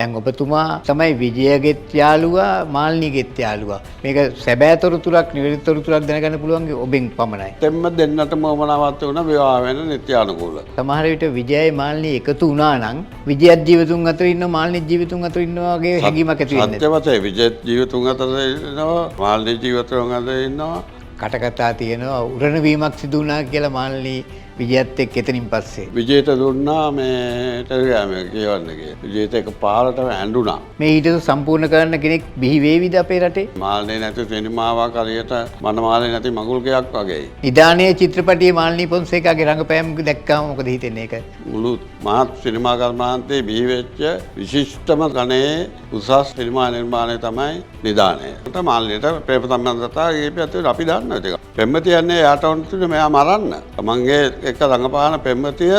දැන් ඔබතුමා තමයි විජයගෙත් යාළුවා මාල්නිගෙත් යාළුවා. මේක සැබෑ තොරතුරක් නිවැරදි තොරතුරක් දැනගන්න පුළුවන් ඔබෙන් පමණයි. දෙන්න දෙන්නටම වමනාවත් වුණ විවාහ වෙන නිත්‍යානුකූල. සමහර විට විජයයි මාල්නී එකතු වුණා නම් විජයත් ජීවතුන් අතර ඉන්නවා මාල්නී ජීවතුන් අතර ඉන්නවා වගේ හැඟීමක් ඇති වෙන්නේ. සත්‍ය වශයෙන් විජයත් ජීවතුන් අතර ඉන්නවා මාල්නී ජීවතුන් අතර ඉන්නවා. කටකතා තියෙනවා උරණ වීමක් සිදු වුණා කියලා මාල්නී විජයත් එක්ක එතනින් පස්සේ. විජයට දුන්නා මේ ටෙලිග්‍රෑම් එක කියවන්න කියලා. විජයට එක පාරටම ඇඬුණා. මේ ඊට සම්පූර්ණ කරන්න කෙනෙක් බිහි වේවිද අපේ රටේ? මාල්නී නැති සිනමාවක් හරියට මනමාලේ නැති මඟුල් ගයක් වගේ. නිදානේ චිත්‍රපටයේ මාල්නී පොන්සේකාගේ රංගපෑම් දැක්කාම මොකද හිතෙන්නේ ඒක? මුළු මහත් සිනමා කර්මාන්තයේ බිහි වෙච්ච විශිෂ්ටම ගණයේ උසස් සිනමා නිර්මාණය තමයි නිදානය. ඒකට මාල්නීට ප්‍රේමසම්බන්ධතා ගිහිපියත් අපි දන්නවා ඒක. පෙම්වතිය යන්නේ යාට වුණත් මෙයා මරන්න. තමන්ගේ එක රඟපාන පෙම්වතිය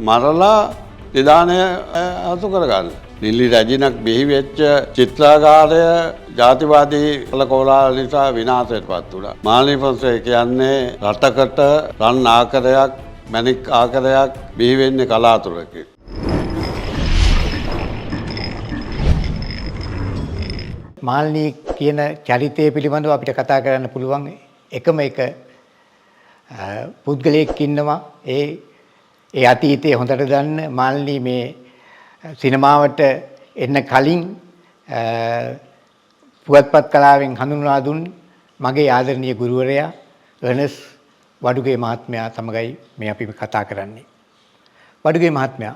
මරලා නිදානය අසු කරගන්න. නිල්ලි රැජිනක් බිහි වෙච්ච චිත්‍රාගාරය ජාතිවාදී කලකෝලාහල නිසා විනාශයට පත් වුණා. මාල්නී පොන්සේක කියන්නේ රටකට රන් ආකාරයක් මැණික් ආකාරයක් බිහි වෙන්නේ කලාතුරකින්. මාල්නී කියන චරිතය පිළිබඳව අපිට කතා කරන්න පුළුවන් එකම එක පුද්ගලයෙක් ඉන්නවා ඒ අතීතයේ හොඳට දන්න මාල්නී මේ සිනමාවට එන්න කලින් පුවත්පත් කලාවෙන් හඳුන්වා දුන් මගේ ආදරණීය ගුරුවරයා අර්නස් වඩුගේ මහත්මයා තමගයි මේ අපි කතා කරන්නේ. වඩුගේ මහත්මයා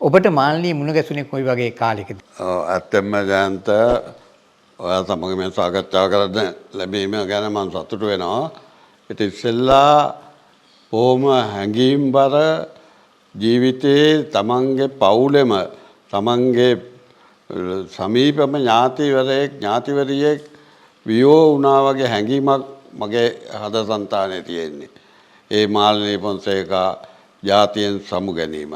ඔබට මාල්නී මුණ ගැසුනේ කොයි වගේ කාලෙකද? ඇත්තම ජයන්ත ඔයා සමග මේ සාකච්ඡා කරන්න ලැබීම ගැන මම සතුටු වෙනවා. ඒත් ඉස්සෙල්ලා බොහොම හැඟීම්බර ජීවිතයේ තමන්ගේ පවුලෙම තමන්ගේ සමීපම ඥාතිවරියෙක් වියෝ වුණා වගේ හැඟීමක් මගේ හදසන්තානයේ තියෙන්නේ. ඒ මාල්නී පොන්සේකා ජාතියෙන් සමු ගැනීම.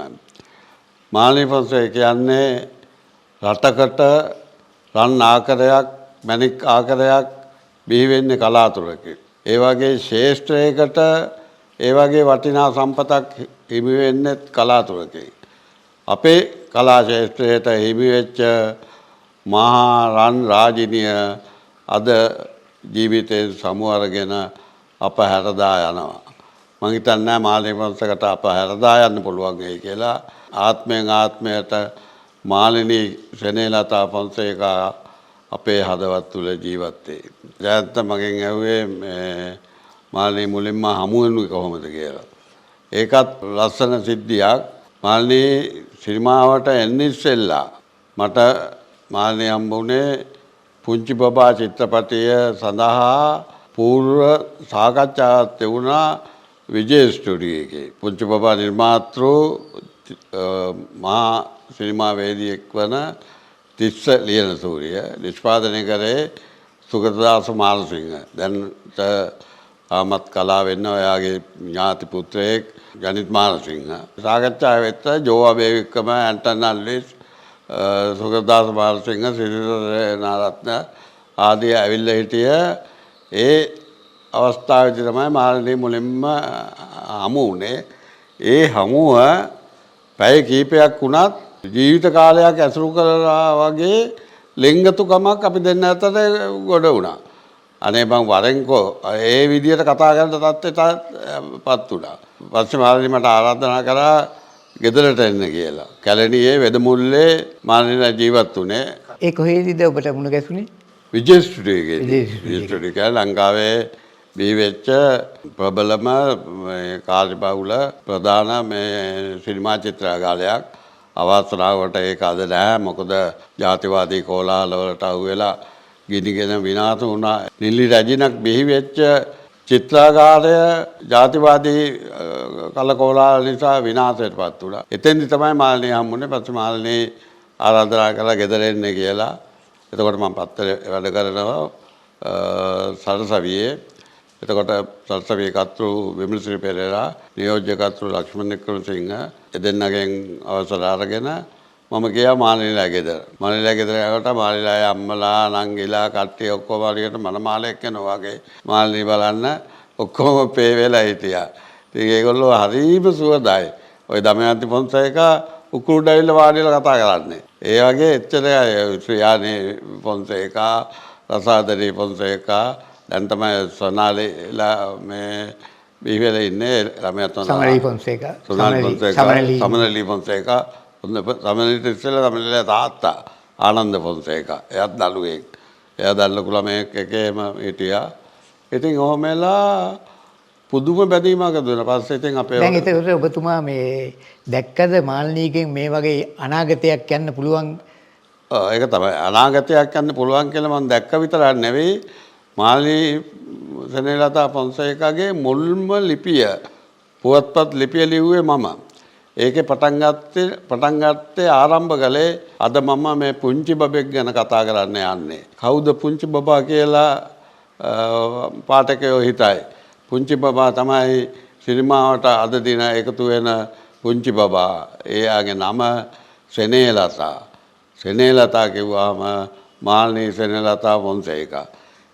මාල්නී පොන්සේක කියන්නේ රටකට රන් ආකාරයක් මැණික් ආකාරයක් බිහි වෙන්නේ කලාතුරකින්. ඒ වගේ ශේෂ්ත්‍රයකට ඒ වගේ වටිනා සම්පතක් හිමි වෙන්නේ කලාතුරකින්. අපේ කලා ශේෂ්ත්‍රයට හිමි වෙච්ච මහා රන් රාජිනිය අද ජීවිතේ සමු අරගෙන අප හැරදා යනවා. මම හිතන්නේ මාල්නී පොන්සේකට අප හැරදා යන්න පුළුවන් වෙයි කියලා. ආත්මයෙන් ආත්මයට මාලිනී සෙනෙලතා පොන්සේකා අපේ හදවත් තුළ ජීවත් වේ. ජයන්ත මගෙන් ඇහුවේ මාලිනී මුලින්ම හමු වෙන්නේ කොහොමද කියලා. ඒකත් ලස්සන සිද්ධියක්. මාලිනී සිනමාවට එන්නේ ඉස්සෙල්ලා මට මාලිනී හම්බුනේ පුංචි බබා චිත්‍රපටය සඳහා පූර්ව සාකච්ඡාවක් තිබුණා විජය ස්ටුඩියෝ එකේ. පුංචි බබා නිර්මාතෘ මහා සිනමා වේදිකයෙක් වන තිස්ස ලියනසූරිය නිෂ්පාදනය කරේ සුගතදාස මානසිංහ. දැන් ආමත් කලාවෙන්න ඔයාගේ ඥාති පුත්‍රයෙක් ජනිත් මානසිංහ. සාකච්ඡාව වෙත්ත ජෝවා බේවික්කම ඇන්ටන් අල්විස් සුගතදාස මානසිංහ සිරිත නාරත්න ආදී ඇවිල්ලා හිටිය. ඒ අවස්ථාවේදී තමයි මාල්නී මුලින්ම හමු වුණේ. ඒ හමුව පැය කීපයක් වුණත් ජීවිත කාලයක් ඇසුරු කරලා වගේ ලෙන්ගතුකමක් අපි දෙන්න අතර ගොඩ වුණා. අනේ මං වරෙන්කෝ ඒ විදියට කතා කරන තත්ත්වයටපත් වුණා. පස්සේ මාල්නී මට ආරාධනා කරා ගෙදරට එන්න කියලා. කැලණියේ වෙදමුල්ලේ මාල්නී ජීවත් වුණේ. ඒ කොහේදීද ඔබට මුණ ගැසුනේ? විජය ස්ටුඩියෝ එකේ. විජය ස්ටුඩියෝ ලංකාවේ බිහි වෙච්ච ප්‍රබලම කාර්යබහුල ප්‍රධාන මේ සිනමා චිත්‍රාගාරයක්. අවස්ථාවට ඒක අද නැහැ. මොකද ජාතිවාදී කෝලාහල වලට අහු වෙලා ගිනිගෙන විනාශ වුණා. නිල්ලි රැජිනක් බිහි වෙච්ච චිත්‍රාගාරය ජාතිවාදී කලකෝලාහල නිසා විනාශයට පත් වුණා. එතෙන්දි තමයි මාල්නී හම්බුනේ. පස්සේ මාල්නී ආරාධනා කළා ගෙදර එන්න කියලා. එතකොට මම පත්තරේ වැඩ කරනවා සරසවියේ. එතකොට සරසවියේ කර්තෘ විමල්ශ්‍රී පෙරේරා, නියෝජ්‍ය කර්තෘ ලක්ෂ්මන් වික්‍රමසිංහ දෙන්නගෙන් අවසර අරගෙන මම ගියා මාලිනීලා ගෙදර. මාලිනීලා ගෙදර යනකොට මාලිනීලාගේ අම්මලා නංගිලා කට්ටිය ඔක්කොම හරියට මනමාලයක් යනවා වගේ මාලිනී බලන්න ඔක්කොම පේ වෙලා හිටියා. ඉතින් ඒගොල්ලෝ හරිම සුවදායි. ওই දමයන්ති පොන්සේක උකුරුඩ ඇවිල්ලා වාඩිලා කතා කරන්නේ. ඒ වගේ එච්චර ශ්‍රියානි පොන්සේකා රසාදරී පොන්සේකා දැන් තමයි සොනාලිලා මේ බිහිවෙලා ඉන්නේ ළමයාත් සමනලී ෆොන්සේකා සමනලී පොන්සේකා සමනලීට ඉස්සෙල්ලා සමනලීලා තාත්තා ආනන්ද පොන්සේකා එයාත් දළුවෙක් එයා දල්ලකු ළමයෙක් එකේම හිටියා ඉතින් ඔහොමලා පුදුම බැඳීමක් දුන්නා පස්සේ ඉතින් අපේ දැන් ඒතකොට ඔබතුමා මේ දැක්කද මාල්නීගෙන් මේ වගේ අනාගතයක් යන්න පුළුවන් ඒක තමයි අනාගතයක් යන්න පුළුවන් කියලා මම දැක්ක විතරක් නෙවෙයි මාල්නී සෙනෙලතා පොන්සේකාගේ මුල්ම ලිපිය පුවත්පත් ලිපිය ලිව්වේ මම. ඒකේ පටන් ගත්තේ ආරම්භ කළේ අද මම මේ පුංචි බබෙක් ගැන කතා කරන්න යන්නේ. කවුද පුංචි බබා කියලා පාඨකයෝ හිතයි. පුංචි බබා තමයි සිනමාවට අද දින එකතු වෙන පුංචි බබා. එයාගේ නම සෙනෙලතා. සෙනෙලතා කිව්වම මාල්නී සෙනෙලතා පොන්සේකා.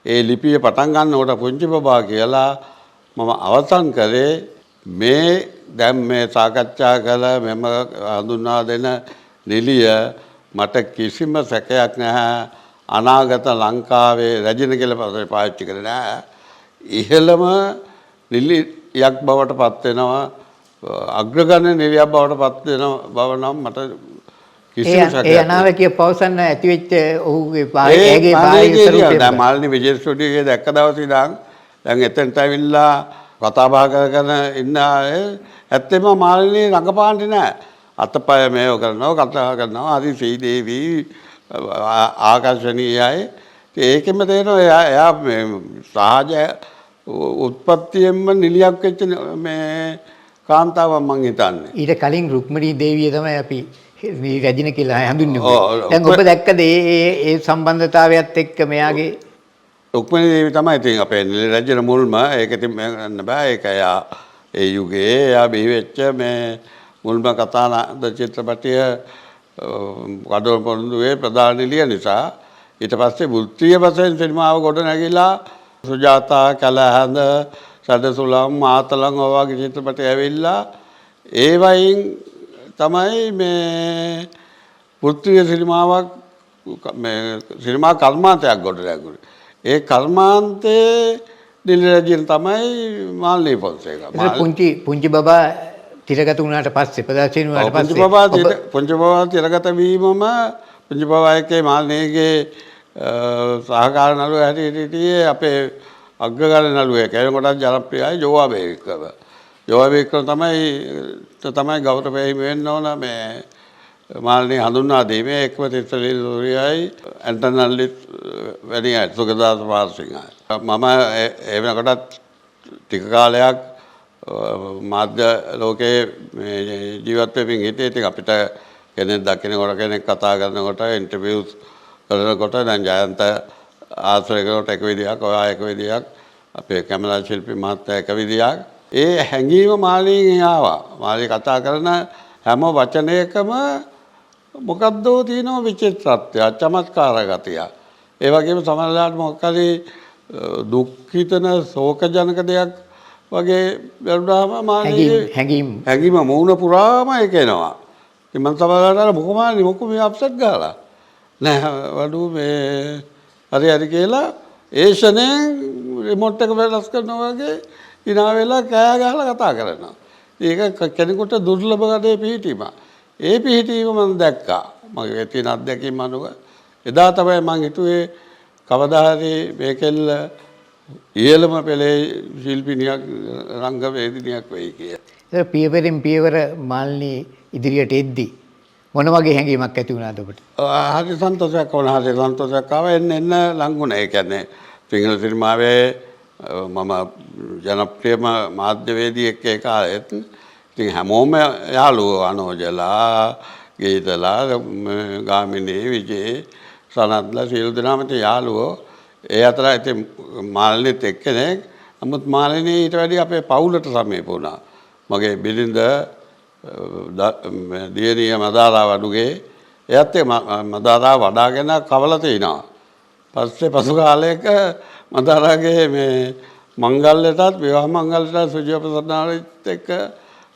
ඒ ලිපිය පටන් ගන්නකොට පුංචි බබා කියලා මම අවසන් කරේ මේ දැන් මේ සාකච්ඡා කළ මෙම හඳුන්වා දෙන නිලිය මට කිසිම සැකයක් නැහැ අනාගත ලංකාවේ රැජින කියලා පස්සේ පාවිච්චි කරේ නැහැ ඉහළම නිලියක් බවට පත් වෙනවා අග්‍රගණ්‍ය නිලියක් බවට පත් වෙන බව නම් මට කිසිම සැකයක් ඒ අනාවැකිය පවසන්න ඇති වෙච්ච ඔහුගේ පායගේ පායගේ දැන් මාල්නී විජේ ස්ටුඩියෝ එකේ දැක්ක දවසේ ඉඳන් දැන් එතනට ඇවිල්ලා කතා බහ කරගෙන ඉන්න අය ඇත්තෙම මාල්නී රඟපාන්නේ නැහැ. අතපය මේව කරනවා කතා කරනවා හරි සීදේවි ආකර්ෂණීයයි. ඒකෙම තේරෙනවා එයා මේ සහජ උත්පත්තියෙන්ම නිලියක් වෙච්ච මේ කාන්තාවක් මං හිතන්නේ. ඊට කලින් රුක්මනී දේවිය තමයි අපි රැජින කියලා හඳුන්වන්නේ. දැන් ඔබ දැක්කද ඒ සම්බන්ධතාවයත් එක්ක මෙයාගේ රුක්මනී දේවිය තමයි ඉතින් අපේ රැජින මුල්ම ඒක ඉතින් මම බෑ ඒක එයා ඒ යුගයේ එයා බිහි වෙච්ච මේ මුල්ම කතානාද චිත්‍රපටය කඩොල් පොරොන්දුවේ ප්‍රධාන නිලිය නිසා ඊට පස්සේ වෘත්තීය වශයෙන් සිනමාව ගොඩ නැගිලා සුජාතා කැලහඳ සදසුලම් මාතලන් වගේ චිත්‍රපට ඇවිල්ලා ඒ වයින් තමයි මේ වෘත්තීය සිනමාවක් මේ සිනමා කර්මාන්තයක් ගොඩ නැගුණේ. ඒ කර්මාන්තයේ නිලරජින තමයි මාල්නී පොන්සේකා. පුංචි බබා තිරගත වුණාට පස්සේ ප්‍රදර්ශන වුණාට පස්සේ පුංචි බබා තිරගත වීමම පුංචි බබා එක්කේ මාල්නීගේ සහකාර නළුවා හැටියට හිටියේ අපේ අග්‍රගණ්‍ය නළුවෙක්. ඒ කොටත් ජනප්‍රියයි ජෝවාබේ වික්‍රම. ජෝවාබේ වික්‍රම තමයි ගෞරවය හිමි වෙන්න ඕන මේ මාල්නී හඳුන්වා දීමේ එක්ම තිස්සලී සූරියයි ඇන්ටනල්ලිත් වැඩි අය සුගතදාස පාරසිංහයි. මම ඒ වෙනකොටත් ටික කාලයක් මාධ්‍ය ලෝකයේ ජීවත් වෙමින් හිටියේ. ඉතින් අපිට කෙනෙක් දකින්නකොට කෙනෙක් කතා කරනකොට ඉන්ටර්විව්ස් කරනකොට දැන් ජයන්ත ආශ්‍රය කරනකොට එක විදියක් ඔයා එක විදියක් අපේ කැමරා ශිල්පී මහත්තයා එක විදියක්. ඒ හැඟීම මාල්නීගෙන් ආවා. මාල්නී කතා කරන හැම වචනයකම මොකද්දෝ තියෙනවා විචිත්‍රත්වය චමත්කාර ගතිය. ඒ වගේම සමහරවිට මොකක් හරි දුක් හිතන ශෝකජනක දෙයක් වගේ වැරුණාම මාල්නීගේ හැඟීම මූණ පුරාම ඒක එනවා. ඉතින් මම සමහරවිට මොකමාලි මොකෝ මේ අප්සෙට් ගාලා නෑ වඩු මේ හරි කියලා ඒ ෂණයෙන් රිමෝට් එක වෙනස් කරනවා වගේ ඉනා වෙලා කෑ ගහලා කතා කරනවා. ඒක කෙනෙකුට දුර්ලභ ගතිය පිහිටීම. ඒ පිහිටීම මම දැක්කා. මගේ තියෙන අත්දැකීම් අනුව එදා තමයි මම හිතුවේ කවදා හරි මේකෙල්ල ඉහළම පෙළේ ශිල්පිනියක් රංගවේදිනියක් වෙයි කියලා. ඒක පියවරෙන් පියවර මාල්නී ඉදිරියට එද්දී මොන වගේ හැඟීමක් ඇති වුණාද ඔබට? හරි සන්තෝෂයක් වුණා. හරි සන්තෝෂයක් ආවා. එන්න ලඟුණා. ඒ කියන්නේ සිංහල සිනමාවේ මම ජනප්‍රියම මාධ්‍යවේදියෙක් ඒ කාලෙත්. ඉතින් හැමෝම යාළුවෝ අනෝජලා, ගීතලා, ගාමිණී, විජේ, සනත්ලා සියලු දෙනාම යාළුවෝ. ඒ අතර ඉතින් මාල්නීත් එක්කෙනෙක්. නමුත් මාල්නී ඊට වැඩි අපේ පවුලට සමීප වුණා. මගේ බිරිඳ දියණිය මදාරා වඩුගේ එයත් මදාරා වඩාගෙන කවලා තිනවා. පස්සේ පසු කාලයක මදාරාගේ මේ මංගල්‍යයටත් විවාහ මංගල්‍යයටත් සුජීවපසනාවත් එක්ක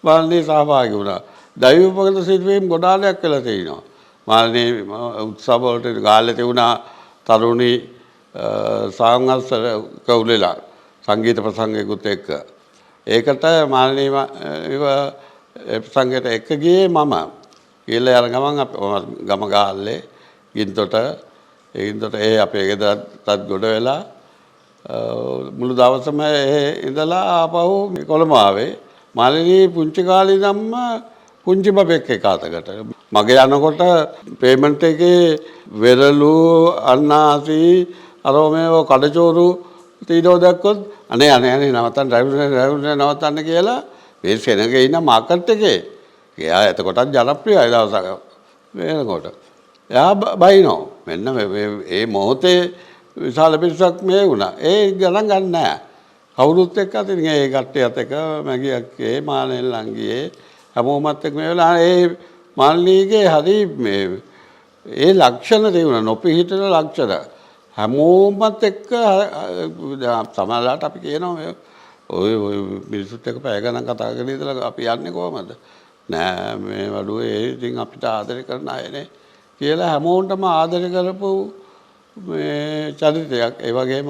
මාල්නී සහභාගී වුණා. දෛව උපගත සිදුවීම් ගොඩාක් වෙලා තිනවා. මාළනී උත්සව වලට ගාල්ලේ තිබුණා තරුණී සංගස්සක උලෙලා සංගීත ප්‍රසංගයකුත් එක්ක. ඒකට මාළනී ප්‍රසංගයට එක්ක ගියේ මම. ගිහලා යන ගමන් ගම ගාල්ලේ ගින්තොට ඒ අපේ ගෙදරටත් ගොඩ වෙලා මුළු දවසම ඉඳලා ආපහු කොළඹ ආවේ. මාළනී පුංචි කාලේ ඉඳන්ම පුංචි බබෙක් එක අතකට. මගේ යනකොට පේමන්ට් එකේ වෙරළු අන්නාසි අරෝමේව කඩචෝරු තීරෝ දැක්කොත් අනේ නවත්තන්න ඩ්‍රයිවර් නවත්තන්න කියලා මේ සෙනගේ ඉන්න මාකට් එකේ. එයා එතකොටත් ජනප්‍රියයි දවසක වෙනකොට. එයා බයිනෝ මෙන්න මේ මොහොතේ විශාල පිරිසක් මේ වුණා. ඒ ගණන් ගන්න නැහැ. කවුරුත් එක්ක අතින් ඒ කට්ටියත් එක්ක මැගියක් ඒ මානෙල්ලන් ගියේ හැමෝමත් එක්ක මේ වෙලාව ඒ මාල්නීගේ හරි මේ ඒ ලක්ෂණ තිබුණා නොපිහිටන ලක්ෂණ හැමෝමත් එක්ක සමහරවිට අපි කියනවා ඔය මිනිස්සුත් එක්ක පැය ගණන් කතා කරලා ඉඳලා අපි යන්නේ කොහමද නෑ මේ වඩුවේ ඉතින් අපිට ආදරය කරන අයනේ කියලා හැමෝටම ආදරය කරපු මේ චරිතයක් ඒ වගේම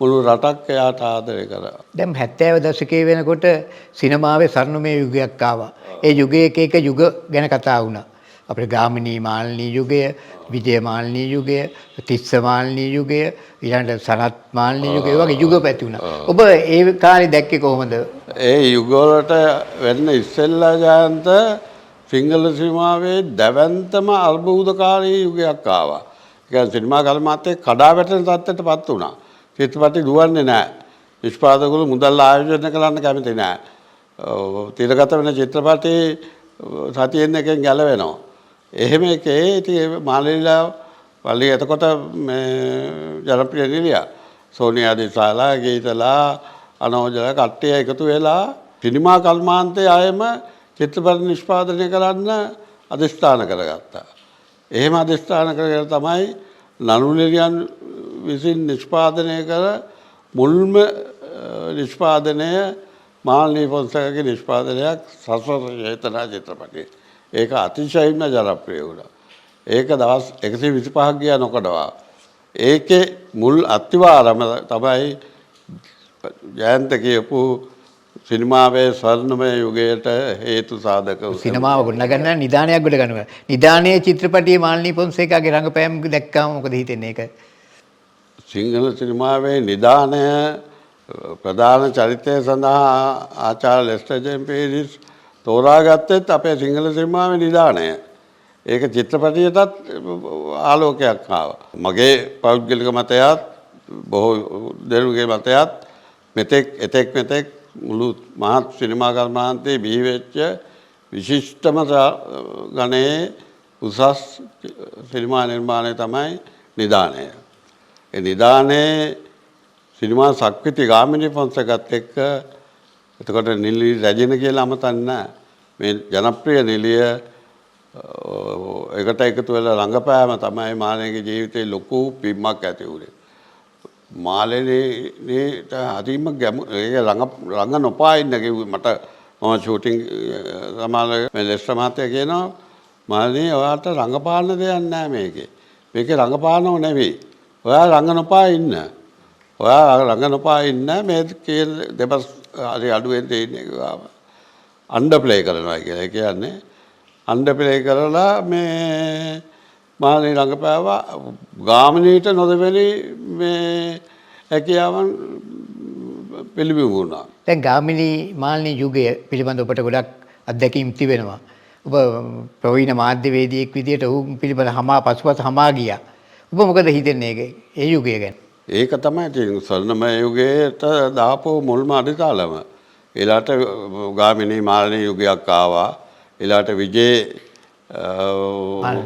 මුළු රටක් එයාට ආදරය කරා. දැන් 70 දශකයේ වෙනකොට සිනමාවේ ස්වර්ණමය යුගයක් ආවා. ඒ යුගයේ එක යුග ගැන කතා වුණා. අපේ ගාමිණී මාල්නී යුගය, විජය මාල්නී යුගය, තිස්ස මාල්නී යුගය, ඊළඟට සනත් මාල්නී යුගය වගේ යුග පැති වුණා. ඔබ ඒ කාලේ දැක්කේ කොහොමද? ඒ යුග වලට වෙන්න ඉස්සෙල්ලා ජයන්ත සිංහල සිනමාවේ දැවැන්තම අර්බුදකාරී යුගයක් ආවා. ඒ කියන්නේ සිනමා කර්මාන්තයේ කඩා වැටෙන තත්ත්වයටපත් වුණා. චිත්‍රපටි දුවන්නේ නැහැ. නිෂ්පාදකවරු මුදල් ආයෝජනය කරන්න කැමති නැහැ. තිරගත වෙන චිත්‍රපටි සතියෙන් එකෙන් ගැලවෙනවා. එහෙම එකේ ඉතින් මාළනීලා වලි එතකොට මේ ජනප්‍රිය නිලියා සෝනියා දිසාලා ගීතලා අනෝජලා කට්ටිය එකතු වෙලා සිනමා කර්මාන්තයේ ආයෙම චිත්‍රපට නිෂ්පාදනය කරන්න අධිෂ්ඨාන කරගත්තා. එහෙම අධිෂ්ඨාන කරගෙන තමයි නළුනිලියන් විසින් නිෂ්පාදනය කර මුල්ම නිෂ්පාදනය මාල්නී ෆොන්සේකාගේ නිෂ්පාදනයක් සසර චේතනා චිත්‍රපටය. ඒක අතිශයින්ම ජනප්‍රිය වුණා. ඒක දවස් 125ක් ගියා නොකඩවා. ඒකේ මුල් අත්විවරම තමයි ජයන්ත කියපු සිනමාවේ ස්වර්ණමය යුගයට හේතු සාධක සිනමාව ගොඩනගන්න නිදානයක් ගොඩ ගන්නවා. නිදානයේ චිත්‍රපටයේ මාල්නී ෆොන්සේකාගේ රංගපෑම් දැක්කම මොකද හිතෙන්නේ ඒක? සිංහල සිනමාවේ නිදානය ප්‍රධාන චරිතය සඳහා ආචාර්ය ලෙස්ටර් ජේම්ස් පීරිස් තෝරාගත්තෙත් අපේ සිංහල සිනමාවේ නිදානය. ඒක චිත්‍රපටියටත් ආලෝකයක් ආවා. මගේ පෞද්ගලික මතයත් බොහෝ දෙනෙකුගේ මතයත් මෙතෙක් මුළු මහත් සිනමා කර්මාන්තයේ බිහි වෙච්ච විශිෂ්ටම ගණයේ උසස් සිනමා නිර්මාණය තමයි නිදානය. ඒ නිදානේ සිනමා සක්විති ගාමිණී ෆොන්සේකාත් එක්ක එතකොට නිලි රැජින කියලා අමතන්න මේ ජනප්‍රිය නිලිය එකට එකතු වෙලා රංගපෑම තමයි මාළනීගේ ජීවිතේ ලොකු පිම්මක් ඇති වුණේ. මාළනීට හරිම ඒක රංග නොපා ඉන්න කිව්වේ මට මම ෂූටින් සමාල මේ ලෙස්ටර් මහත්තයා කියනවා මාළනී ඔයාට රංගපාන දෙයක් නැහැ මේකේ. මේකේ රංගපානව නෙවෙයි. ඔයා රංග නොපා ඉන්න. ඔයා රංග නොපා ඉන්න මේ දෙපස් හරි අඩුවෙන් තියෙන්නේ ගාව. අන්ඩර් ප්ලේ කරනවා කියලා. ඒ කියන්නේ අන්ඩර් ප්ලේ කරලා මේ මාළනී රංගපෑවා ගාමිණීට නොදෙවෙලි මේ හැකියාවන් පිළිබිඹු වුණා. දැන් ගාමිණී මාල්නී යුගය පිළිබඳ ඔබට ගොඩක් අත්දැකීම් තිබෙනවා. ඔබ ප්‍රවීණ මාධ්‍යවේදියෙක් විදියට ඔහු පිළිබඳ පසුපස හමා ගියා. ඔබ මොකද හිතන්නේ ඒ යුගය ගැන? ඒක තමයි ඉතින් ස්වර්ණමය යුගයට දාපු මුල්ම අදිතාලම. ඊළාට ගාමිණී මාළනී යුගයක් ආවා. ඊළාට විජේ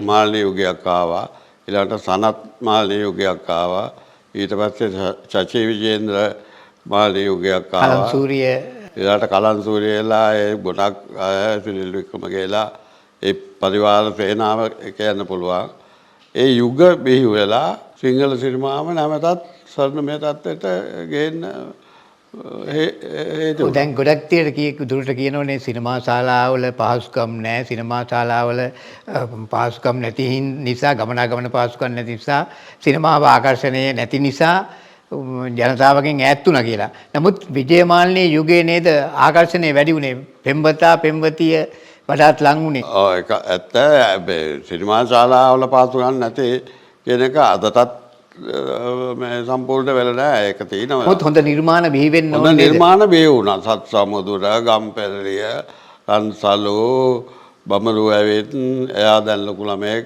මාළනී යුගයක් ආවා. ඊළාට සනත් මාළනී යුගයක් ආවා. ඊට පස්සේ චචී විජේන්ද්‍ර මාළනී යුගයක් ආවා. කලන්සූරිය ඊළාට කලන්සූරියලා ඒ ගොඩක් සුනිල් වික්‍රමගේලා ඒ පරිවාර සේනාව කියන්න පුළුවන්. ඒ යුග බිහි වෙලා සිංහල සිනමාව නැවතත් ස්වර්ණමය තත්ත්වයට ගේන්න හේතු දැන් ගොඩක් තියට කීක දුරට කියනෝනේ සිනමා ශාලාවල පහසුකම් නැහැ. සිනමා ශාලාවල පහසුකම් නැති නිසා ගමනාගමන පහසුකම් නැති නිසා සිනමාව ආකර්ෂණය නැති නිසා ජනතාවගෙන් ඈත් වුණා කියලා. නමුත් විජයමාලනී යුගයේ නේද ආකර්ෂණය වැඩි වුණේ. පෙම්වතා පෙම්වතිය වඩාත් ලං වුණේ. ඔව් ඒක ඇත්ත. සිනමා ශාලාවල පහසුකම් නැති කියන එක අදටත් මේ සම්පූර්ණ වෙලා නැහැ. ඒක තියෙනවා. මොකද හොඳ නිර්මාණ බිහි වෙන්න හොඳ නිර්මාණ බිහි වුණා. සත් සමුදුර, ගම්පැරලිය, රන්සලු, බමරු ඇවිත්, එයා දැන් ලොකු ළමයෙක්,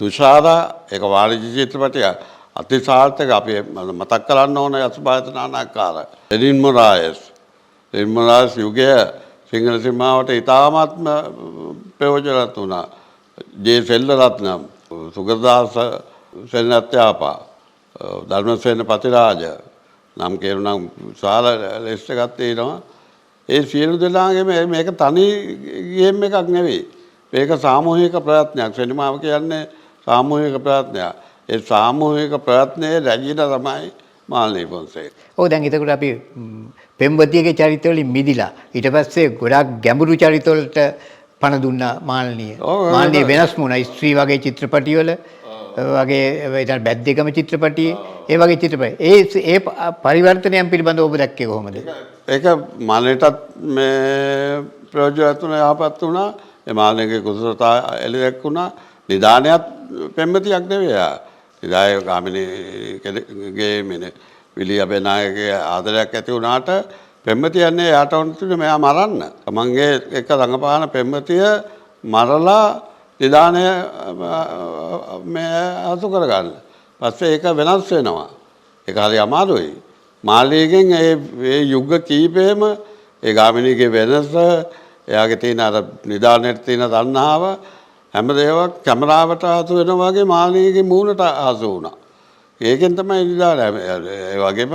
තුෂාරා, ඒක වාණිජ්‍ය චිත්‍රපටයක්. අතිසාර්ථක අපි මතක් කරන්න ඕන යසපාත නානක්කාර. ලෙනින් මොරායස්. ලෙනින් මොරායස් යුගය සිංහල සිනමාවට ඉතාමත්ම ප්‍රයෝජනවත් වුණා. ජේ සෙල්වරත්නම්, සුගතදාස සෙල්ලත්‍යාපා, ධර්මසේන පතිරාජ නම් කියනනම් විශාල ලිස්ට් එකක් තියෙනවා. ඒ සියලු දෙනාගේම මේක තනි ගේම් එකක් නෙවෙයි. මේක සාමූහික ප්‍රයත්නයක්. සිනමාව කියන්නේ සාමූහික ප්‍රයත්නයක්. ඒ සාමූහික ප්‍රයත්නයේ රැජින තමයි මාල්නී ෆොන්සේක. ඔව් දැන් එතකොට අපි පෙම්වතියගේ චරිතවලින් මිදිලා ඊට පස්සේ ගොඩාක් ගැඹුරු චරිතවලට පණ දුන්නා මාල්නිය. මාල්නිය වෙනස් වුණා ස්ත්‍රී වගේ චිත්‍රපටිවල වගේ බැද්දේකම චිත්‍රපටියේ ඒ වගේ චිත්‍රපටි. ඒ පරිවර්තනයන් පිළිබඳව ඔබ දැක්කේ කොහොමද? ඒක මාල්නියටත් මේ ප්‍රයෝජනවත් වුණා යහපත් වුණා. ඒ මාල්නියගේ කුසලතා එළියක් වුණා. නිදානයත් පෙම්වතියක් නෙවෙයි. නිදාය ගාමිණීගේ මෙන්න විලි අබේනායකගේ ආදරයක් ඇති වුණාට පෙම්වතියන්නේ යාට වුණා මෙයා මරන්න. තමන්ගේ එක රංගපාන පෙම්වතිය මරලා නිදානය මේ අසු කරගන්න. පස්සේ ඒක වෙනස් වෙනවා. ඒක හරි අමාරුයි. මාළියගෙන් ඒ යුග කීපෙම ඒ ගාමිණීගේ වෙනස, එයාගේ තියෙන අර නිදානයේ තියෙන තණ්හාව හැම දේවක් කැමරාවට ආසු වෙනවා වගේ මාළියගේ මූණට ආසු වුණා. ඒකෙන් තමයි නිදාන. ඒ වගේම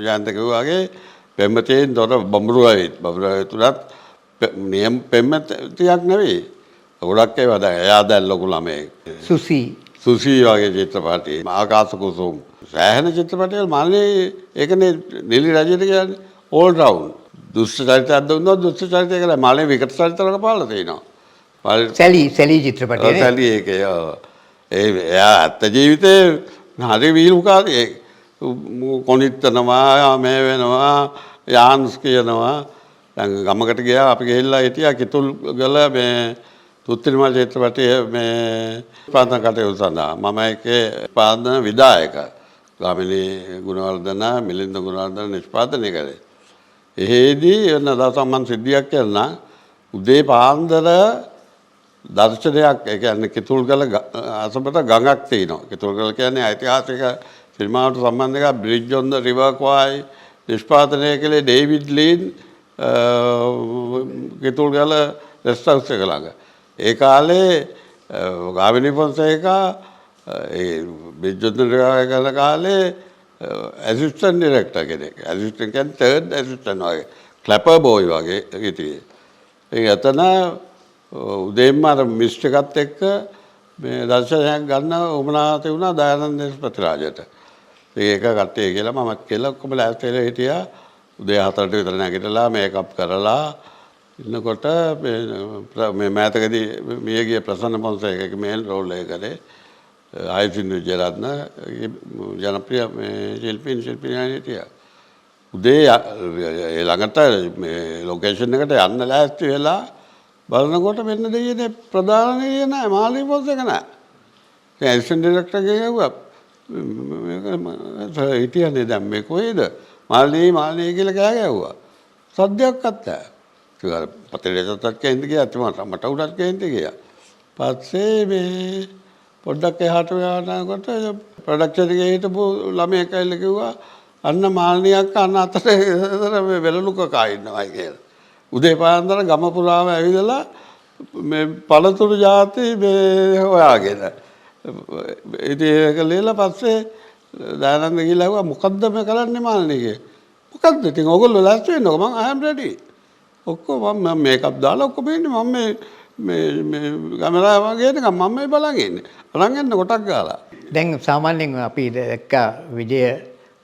ජයන්ත කිව්වා වගේ පෙම්වතියෙන් තොර බඹරු ඇවිත් තුනත් නියම පෙම්වතියක් නෙවෙයි. ගොඩක් ඒවා දැන් එයා දැන් ලොකු ළමයෙක්. සුසී වගේ චිත්‍රපටි, ආකාශ කුසුම්, සෑහෙන චිත්‍රපටිවල මාල්නී ඒකනේ නිලි රජයට කියන්නේ ඕල් රවුන්ඩ්. දුෂ්ට චරිතයක් දුන්නොත් දුෂ්ට චරිතය කියලා මාල්නී විකට චරිතවලක පාලා තිනවා. සැලි චිත්‍රපටිය නේ. සැලි ඒකේ එයා ඇත්ත ජීවිතේ හරි වීරුකාරී. කොනිටනවා, මේ වෙනවා, යාන්ස් කියනවා. දැන් ගමකට ගියා අපි ගිහිල්ලා හිටියා කිතුල් ගල මේ තුත්තිරිමල් චිත්‍රපටිය මේ පාදන කටයුතු සඳහා. මම ඒකේ පාදන විදායක. ගාමිණී ගුණවර්ධන, මිලින්ද ගුණවර්ධන නිෂ්පාදනය කරේ. එහෙදී වෙන දවසක් මම සිද්ධියක් කරනවා. උදේ පාන්දර දර්ශනයක්, ඒ කියන්නේ කිතුල්ගල අසබට ගඟක් තියෙනවා. කිතුල්ගල කියන්නේ ඓතිහාසික සිනමාවට සම්බන්ධ එක බ්‍රිජ් ඔන් ද රිවර් ක්වයි නිෂ්පාදනය කළේ David lean Kitulgala rest house එක ළඟ. ඒ කාලේ ගාමිණී ෆොන්සේකා ඒ බ්‍රිජ් ඔන් ද රිවර් කරන කාලේ ඇසිස්ටන්ට් ඩිරෙක්ටර් කෙනෙක්. ඇසිස්ටන්ට් කියන්නේ තර්ඩ් ඇසිස්ටන්ට් වගේ. ක්ලැපර් බෝයි වගේ හිටියේ. ඒ එතන උදේම අර මිස්ට් එකත් එක්ක මේ දර්ශනයක් ගන්න උමනා තිබුණා දයානන්ද පතිරාජට. ඒක කට්ටිය කියලා මමත් කියලා ඔක්කොම ලෑස්ති වෙලා හිටියා. උදේ 4ට විතර නැගිටලා මේකප් කරලා ඉන්නකොට මේ මෑතකදී මියගිය ප්‍රසන්න පොන්සේකගේ මේල් රෝල් එක කරේ ආයතින් විජයරත්න ජනප්‍රිය මේ ශිල්පිනියන් හිටියා. උදේ ඒ ළඟට මේ ලොකේෂන් එකට යන්න ලෑස්ති වෙලා බලනකොට මෙන්න දෙයියනේ ප්‍රධාන දෙයිය නෑ, මාළී ෆොන්සේක නෑ. දැන් ඇසිස්ටන්ට් ඩිරෙක්ටර් කෙනෙක්ව හිටියනේ දැන් මේ කොහෙද? මාළී කියලා කෑ ගැහුවා. සද්දයක්වත් නෑ. ඒක පතේලටත් කේන්ද ගියා, මට උඩත් කේන්ද ගියා. පස්සේ මේ පොඩ්ඩක් එහාට යනකොට ප්‍රොඩක්ෂන් එකේ හිටපු ළමයෙක් ඇවිල්ලා කිව්වා අන්න මාළනියක් අන්න අතට මේ වෙලලුක කා ඉන්නවා කියලා. උදේ පාන්දර ගම පුරාම ඇවිදලා මේ පළතුරු ಜಾති මේ හොයාගෙන. ඉතින් ඒක ලියලා පස්සේ දයානන්ද ගිහලා ඇහුවා මොකද්ද මේ කරන්නේ මාළනිගේ? මොකද්ද? ඉතින් ඕගොල්ලෝ ලෑස්ති වෙන්නකො මම I am ready. ඔක්කොම මම මේකප් දාලා ඔක්කොම ඉන්නේ මම මේ කැමරාව වගේ නිකන් මම මේ බලන් ඉන්නේ. අරන් යන්න කොටක් ගාලා. දැන් සාමාන්‍යයෙන් අපි දැක්ක විජය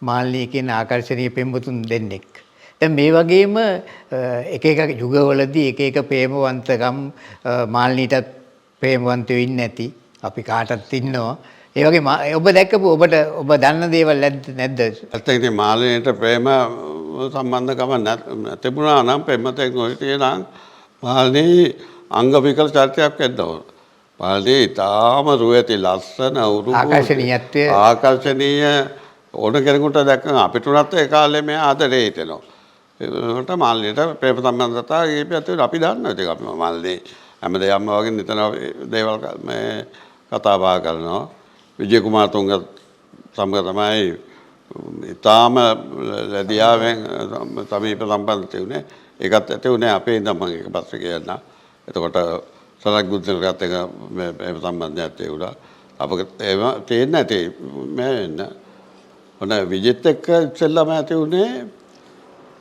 මාල්නී කියන ආකර්ශනීය පෙම්වතුන් දෙන්නෙක්. දැන් මේ වගේම එක එක යුගවලදී එක එක ප්‍රේමවන්තකම් මාල්නීටත් ප්‍රේමවන්තයෝ ඉන්නේ නැති අපි කාටත් ඉන්නවා. ඒ වගේ ඔබ දැක්කපු ඔබ දන්න දේවල් නැද්ද? ඇත්තට ඉතින් මාළිනීට ප්‍රේම සම්බන්ධකම තිබුණා නම් ප්‍රේමතෙක් නොහිටියේ නම් මාළිනී අංග විකල චරිතයක් වෙන්න ඕන. මාළිනී ඊටාම රුවැති ලස්සන ආකර්ශනීය ඕන කෙනෙකුට දැක්කම අපිට උනත් ඒ කාලේ මෙයා ආදරේ හිතෙනවා. ඒකට මාළිනීට ප්‍රේම සම්බන්ධතා කීපයක් අපි දන්නවා. ඉතින් අපි මාළිනී හැමදේම වගේ නිතර දේවල් මේ කතා බහ කරනවා. විජය කුමාරතුංග සමග තමයි ඉතාම ලැබියාවෙන් සමීප සම්බන්ධ තියුනේ. ඒකත් ඇති උනේ අපේ ඉඳන් මම ඒක පස්සේ කියන්න. එතකොට සරත් ගුද්දලගත් එක මේ සම්බන්ධයක් තියුණා. අපිට ඒව තේන්නේ නැති මේ වෙන්න. ඔන්න විජිත් එක්ක ඉස්සෙල්ලාම ඇති උනේ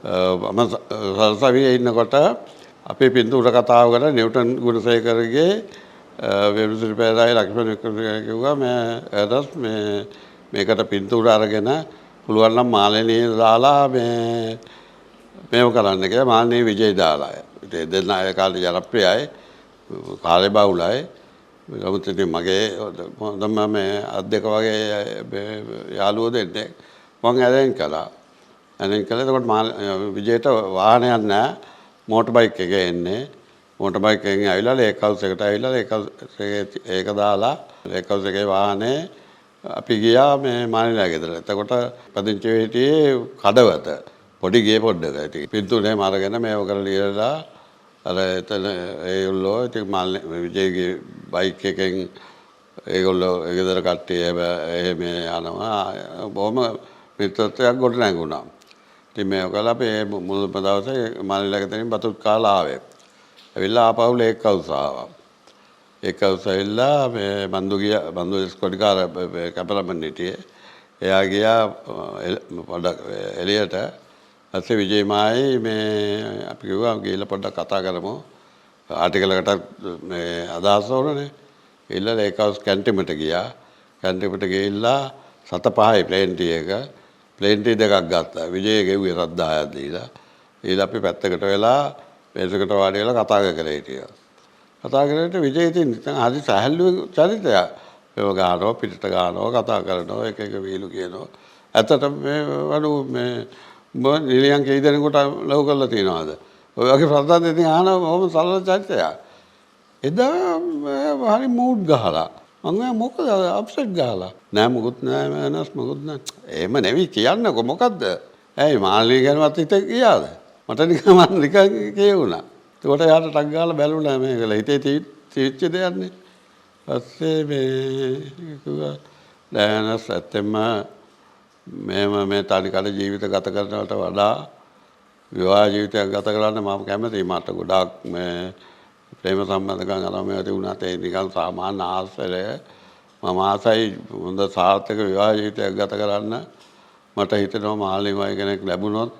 මම සරසවියේ ඉන්නකොට අපේ පින්තූර කතාව කරලා නිව්ටන් ගුණසේකරගේ වෙබ්සිරි පෙරායි ලක්ෂ්මන් වික්‍රමසිංහ කිව්වා මේකට පින්තූර අරගෙන පුළුවන් නම් මාළිනී දාලා මේව කරන්න කියලා මාළිනී විජය දාලා. ඉතින් දෙන්න ඒ කාලේ ජනප්‍රියයි කාලේ බහුලයි. නමුත් ඉතින් මගේ හොඳම මේ අද්දක වගේ යාළුවෝ දෙන්නේ මං ඇරෙන් කළා. එතකොට විජයට වාහනයක් නැහැ. මෝටර් බයික් එකේ එන්නේ. මෝටර් බයික් එකෙන් ඇවිල්ලා ලේක් හවුස් එකට ඇවිල්ලා ලේක් හවුස් ඒක දාලා ලේක් හවුස් එකේ වාහනේ අපි ගියා මේ මාළිනීලා ගෙදර. එතකොට පදිංචි වෙ හිටියේ කඩවත පොඩි ගේ පොඩ්ඩක. ඉතින් පින්තූරේ අරගෙන මේව කරලා ඉවරලා අර එතන ඒගොල්ලෝ ඉතින් විජයගේ බයික් එකෙන් ඒගොල්ලෝ ගෙදර කට්ටිය එහෙම යනවා. බොහොම මිත්‍රත්වයක් ගොඩ නැගුණා. ඉතින් මේක කළා අපි මුල්ම දවසේ මාළිනීලා ගෙදරින් බතුත් කාලා ආවේ. ඇවිල්ලා ආපහු ලේක් හවුස් ආවා. ලේක් හවුස් ඇවිල්ලා මේ බන්දු ස්කොඩිකාර කැපරමන් හිටියේ. එයා ගියා පොඩ්ඩක් එළියට. ඊපස්සේ විජේමායි මේ අපි කිව්වා ගිහලා පොඩ්ඩක් කතා කරමු. ආටිකල් එකකට මේ අදහස් ඕනනේ. ගිහලා ලේක් හවුස් කැන්ටිමට ගියා. කැන්ටිමට ගිහිල්ලා 7:05යි ප්ලේන් ටී එක. ප්ලේන් ටී දෙකක් ගත්තා. විජේ ගෙව්වේ රත් 10ක් දීලා. ඊළඟ අපි පැත්තකට වෙලා මේසකට වාඩි වෙලා කතා කරලා හිටියා. කතා කරද්දී විජේ ඉතින් හරි සැහැල්ලු චරිතයක්. ඒව ගානවා පිටට ගානවා කතා කරනවා එක එක වීලු කියනවා. ඇත්තට මේ වඩු මේ නිලියන් කී දෙනෙකුට ලව් කරලා තියනවාද? ඔය වගේ ප්‍රශ්න ඉතින් අහනවා බොහොම සරල චරිතයක්. එදා හරි මූඩ් ගහලා මම මොකද අප්සෙට් ගහලා නෑ මොකුත් නෑ මනස් මොකුත් නෑ. එහෙම නෙවෙයි කියන්නකො මොකද්ද? ඇයි මාළිනී ගැනවත් හිතේ ගියාද? මට නිකන් කියුණා. ඒකට යාට ටක් ගාලා බැලුණා මේකල හිතේ තීච්ච දෙයක්නේ. ඊපස්සේ මේ කිව්වා දැනස් ඇත්තෙම මේ තනි කඩ ජීවිත ගත කරනවට වඩා විවාහ ජීවිතයක් ගත කරන්න මම කැමතියි. මට ගොඩාක් මේ ප්‍රේම සම්බන්ධකම් අරමුණු තිබුණාට ඒ නිකන් සාමාන්‍ය ආශ්‍රය මම ආසයි හොඳ සාර්ථක විවාහ ජීවිතයක් ගත කරන්න. මට හිතෙනවා මාළිනී වගේ කෙනෙක් ලැබුණොත්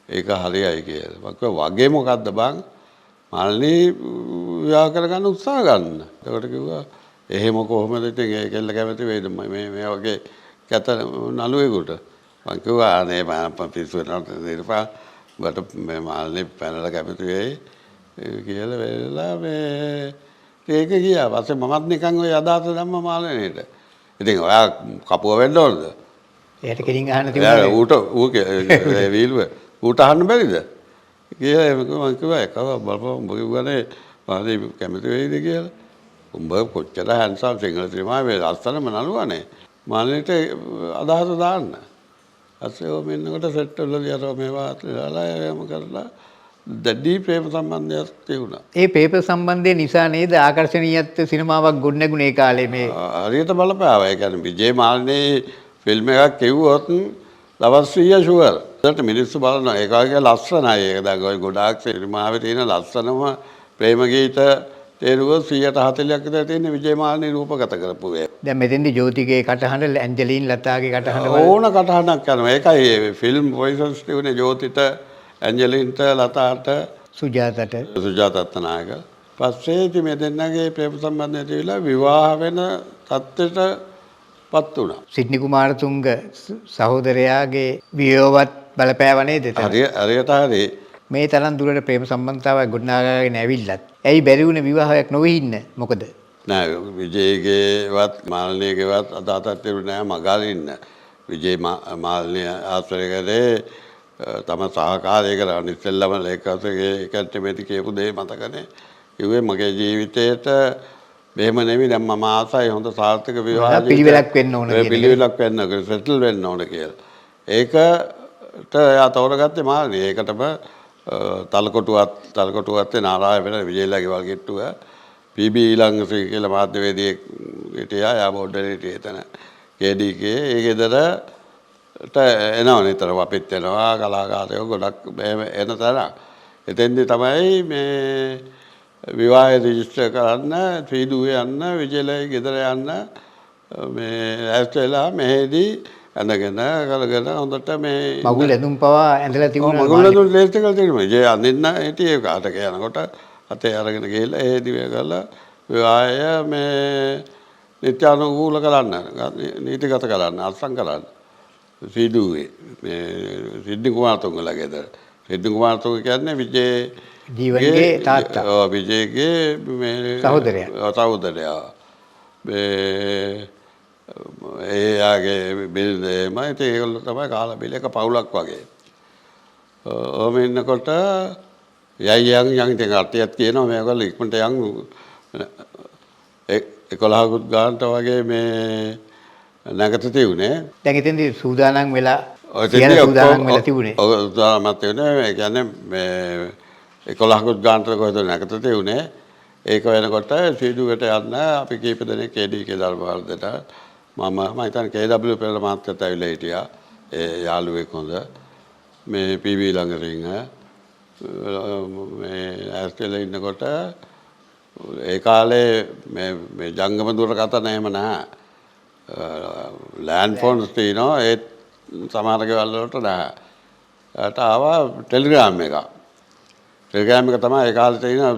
ඒක හරියයි කියලා. මම කිව්වා වගේ මොකද්ද බං? මාළිනී විවාහ කරගන්න උත්සාහ ගන්න. ඒකට කිව්වා එහෙම කොහොමද ඉතින් ඒ කෙල්ල කැමති වෙයිද මේ වගේ කැත නළුවෙකුට? මම කිව්වා අනේ මම පිස්සු වෙනවට ඉරපා බට මේ මාළිනී පැනලා කැමති වෙයි කියලා වෙලා මේ ඒක ගියා. ඊපස්සේ මමත් නිකන් ওই අදහස දැම්ම මාළිනීට. ඉතින් ඔයා කපුව වෙන්න ඕනද? එයාට කෙලින් අහන්න තිබුණා. ඌට වීලුව ඌට අහන්න බැරිද? කියලා මම කිව්වා එකව බලපන් උඹ කිව්වනේ මාළිනී කැමති වෙයිද කියලා. උඹ කොච්චර හැන්සම් සිංහල සිනමාවේ මේ ලස්සනම නළුවානේ. මාළිනීට අදහස දාන්න. ඊපස්සේ ඔය මෙන්නකොට සෙට් වලදී අර මේවා දාලා එහෙම කරලා දැඩි ප්‍රේම සම්බන්ධයක් තියුණා. ඒ පේපර් සම්බන්ධය නිසා නේද ආකර්ශනීයත්ව සිනමාවක් ගොඩනැගුණේ ඒ කාලේ මේ. හරියට බලපෑවා. ඒ කියන්නේ විජේ මාළිනී ෆිල්ම් එකක් කිව්වොත් දවස් 100 ෂුවර්. ඒකට මිනිස්සු බලනවා. ඒක වගේ ලස්සනයි. ඒක දැන් ඔය ගොඩාක් සිනමාවේ තියෙන ලස්සනම ප්‍රේම ගීත තේරුව 140ක් විතර තියෙන විජේ මාළිනී රූපගත කරපු ඒ. දැන් මෙතෙන්දි ජෝතිගේ කටහඬ ඇන්ජලින් ලතාගේ කටහඬ ඕන කටහඬක් කරනවා. ඒකයි ෆිල්ම් වොයිසස් තිබුණේ ජෝතිට ඇන්ජලින්ට ලතාට සුජාතත් නායක. පස්සේ ඉතින් මේ දෙන්නගේ ප්‍රේම සම්බන්ධය තියලා විවාහ වෙන තත්ත්වයට පත් වුණා. සිඩ්නි කුමාරතුංග සහෝදරයාගේ වියෝවත් බලපෑව නේද එතන? හරියට හරි. මේ තරම් දුරට ප්‍රේම සම්බන්ධතාවයක් ගොඩනගාගෙන ඇවිල්ලත් ඇයි බැරි වුණේ විවාහයක් නොවී ඉන්න? මොකද? නෑ විජේගේවත් මාල්නියගේවත් අදාතක් තිබුණේ නෑ මගහරින්න. විජේ මාල්නිය ආශ්‍රය කරේ තම සහකාරය කරන්න ඉස්සෙල්ලම ලේකකගේ කැට්ටමේටි කියපු දේ මතකනේ. කිව්වේ මගේ ජීවිතේට මෙහෙම නෙවෙයි දැන් මම ආසයි හොඳ සාර්ථක විවාහ පිළිවෙලක් වෙන්න ඕන කියන එක. පිළිවෙලක් වෙන්න ඕන සෙටල් වෙන්න ඕන කියලා. ඒකට එයා තෝරගත්තේ මාල්නිය. ඒකටම තලකොටුවත් නාරාය වෙන විජේලාගේ වල් ගෙට්ටුව පීබී ඊළඟශ්‍රී කියලා මාධ්‍යවේදියෙක් හිටියා. යා බෝඩ්ඩේ හිටියේ එතන. කේඩීකේ ඒ ගෙදරට එනවා නිතරම අපිත් එනවා කලාකාරයෝ ගොඩක් එන තරම්. එතෙන්දී තමයි මේ විවාහය රෙජිස්ටර් කරන්න ශ්‍රීදුවේ යන්න විජේලයි ගෙදර යන්න මේ ඇස්ට්‍රේලා මෙහෙදී ඇඳගෙන කරගෙන හොඳට මේ මගුල් ඇඳුම් පවා ඇඳලා තිබුණා. මගුල් ඇඳුම් ලේස්ට් එකක් තියෙනවා. විජේ අඳින්න හිටියේ කාටක යනකොට අතේ අරගෙන ගිහලා ඒ දිවේ කරලා විවාහය මේ නිත්‍යානුකූල කරන්න නීතිගත කරන්න අත්සන් කරන්න සීදුවේ මේ සිද්ධි කුමාරතුංගලා ගෙදර. සිද්ධි කුමාරතුංග කියන්නේ විජේ ජීවන්ගේ තාත්තා. ඔව් විජේගේ මේ සහෝදරයා. මේ එයාගේ බිල්දේම ඉතින් ඒගොල්ලෝ තමයි කාලා බිල් එක පවුලක් වගේ. ඔහොම ඉන්නකොට යන් ඉතින් අර්ථයත් කියනවා මේගොල්ලෝ ඉක්මනට යන් 11කුත් ගානට වගේ මේ නැගත තියුනේ. දැන් ඉතින්දී සූදානම් වෙලා සූදානම් වෙලා තිබුණේ. ඔව් සූදානම්ත් වෙන්නේ. ඒ කියන්නේ මේ 11කුත් ගානට කොහෙද නැගත තියුනේ. ඒක වෙනකොට සීදුවට යන්න අපි කීප දෙනෙක් KDK ධර්මවර්ධනට මම හිතන්නේ KW පෙරළ මාත්‍යත් ඇවිල්ලා හිටියා. ඒ යාළුවෙක් හොඳ මේ PV ළඟරින් මේ ඇස්ට්‍රේලියාවේ ඉන්නකොට ඒ කාලේ මේ ජංගම දුරකථන එහෙම නැහැ. ලෑන්ඩ් ෆෝන්ස් තියෙනවා ඒත් සමහර ගෙවල් වලට නැහැ. ඒකට ආවා ටෙලිග්‍රෑම් එක. ටෙලිග්‍රෑම් එක තමයි ඒ කාලේ තියෙන